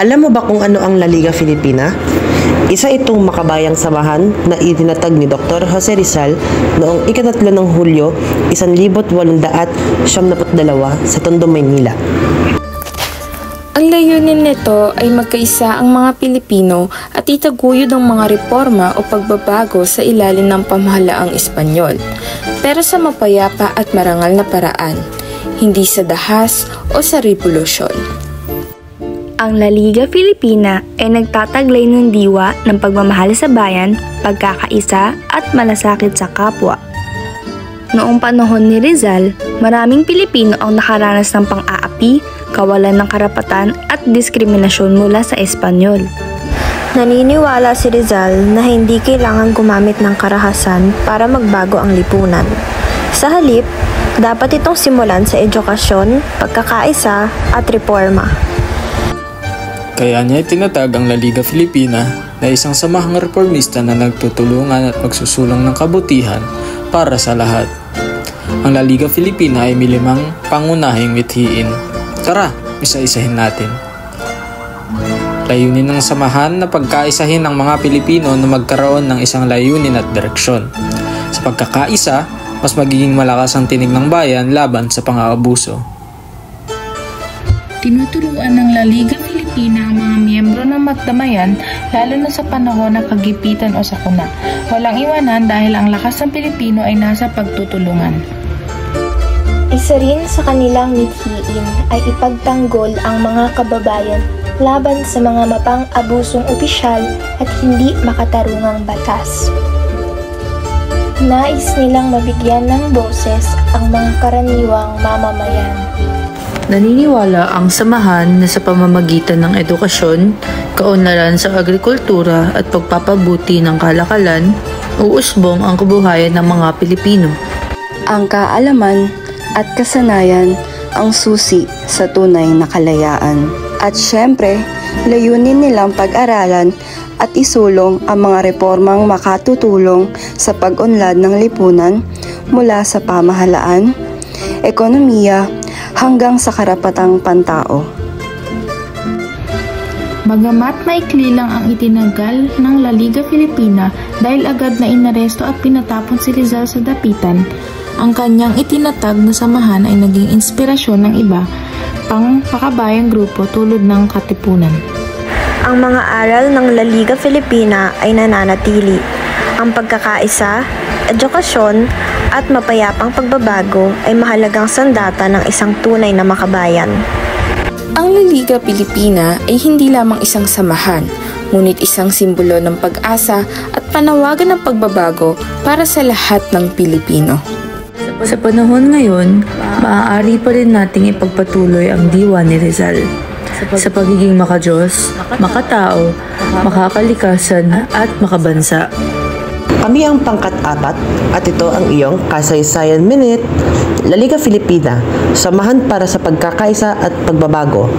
Alam mo ba kung ano ang La Liga Filipina? Isa itong makabayang samahan na itinatag ni Dr. Jose Rizal noong ika-3 ng Hulyo 1872 sa Tondo, Maynila. Ang layunin nito ay magkaisa ang mga Pilipino at itaguyod ang mga reforma o pagbabago sa ilalim ng pamahalaang Espanyol, pero sa mapayapa at marangal na paraan, hindi sa dahas o sa revolusyon. Ang La Liga Filipina ay nagtataglay ng diwa ng pagmamahal sa bayan, pagkakaisa at malasakit sa kapwa. Noong panahon ni Rizal, maraming Pilipino ang nakaranas ng pang-aapi, kawalan ng karapatan at diskriminasyon mula sa Espanyol. Naniniwala si Rizal na hindi kailangan gumamit ng karahasan para magbago ang lipunan. Sa halip, dapat itong simulan sa edukasyon, pagkakaisa at reforma. Kaya niya itinatag ang La Liga Filipina na isang samahang reformista na nagtutulungan at magsusulong ng kabutihan para sa lahat. Ang La Liga Filipina ay may 5 pangunahing mithiin. Tara, isa-isahin natin. Layunin ng samahan na pagkaisahin ang mga Pilipino na magkaroon ng isang layunin at direksyon. Sa pagkakaisa, mas magiging malakas ang tinig ng bayan laban sa pang-aabuso. Tinuturuan ng La Liga Filipina ang mga miyembro ng magdamayan lalo na sa panahon ng kagipitan o sakuna. Walang iwanan dahil ang lakas ng Pilipino ay nasa pagtutulungan. Isa rin sa kanilang mithiin ay ipagtanggol ang mga kababayan laban sa mga mapang-abusong opisyal at hindi makatarungang batas. Nais nilang mabigyan ng boses ang mga karaniwang mamamayan. Naniniwala ang samahan na sa pamamagitan ng edukasyon, kaunlaran sa agrikultura at pagpapabuti ng kalakalan, uusbong ang kabuhayan ng mga Pilipino. Ang kaalaman at kasanayan ang susi sa tunay na kalayaan. At syempre, layunin nilang pag-aralan at isulong ang mga reformang makatutulong sa pag-unlad ng lipunan mula sa pamahalaan, ekonomiya, hanggang sa karapatang pantao. Bagamat maikli lang ang itinagal ng La Liga Filipina dahil agad na inaresto at pinatapon si Rizal sa dapitan, ang kanyang itinatag na samahan ay naging inspirasyon ng iba pang makabayang grupo tulad ng Katipunan. Ang mga aral ng La Liga Filipina ay nananatili. Ang pagkakaisa, edukasyon, at mapayapang pagbabago ay mahalagang sandata ng isang tunay na makabayan. Ang La Liga Filipina ay hindi lamang isang samahan, ngunit isang simbolo ng pag-asa at panawagan ng pagbabago para sa lahat ng Pilipino. Sa panahon ngayon, maaari pa rin nating ipagpatuloy ang diwa ni Rizal sa pagiging makadiyos, makatao, makakalikasan at makabansa. Kami ang pangkat-4 at ito ang iyong Kasaysayan Minute, La Liga Filipina, samahan para sa pagkakaisa at pagbabago.